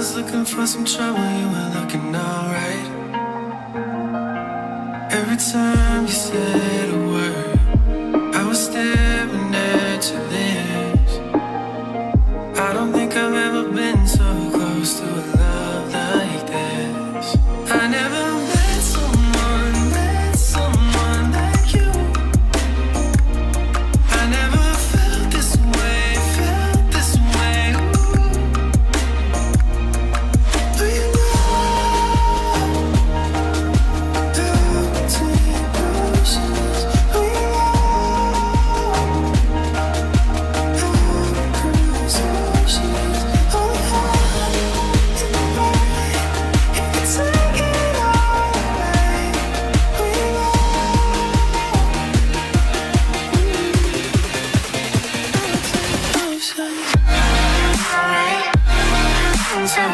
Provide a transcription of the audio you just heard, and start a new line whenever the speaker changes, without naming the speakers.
was looking for some trouble, you were looking alright. Every time you said a word, I was staring at your lips. I don't think I've ever been so close to a love like this. I never met someone like you. I never felt this way, ooh. Do you know the deep oceans we cross oceans on high in the night. You can take it all away. We oceans. Alright, so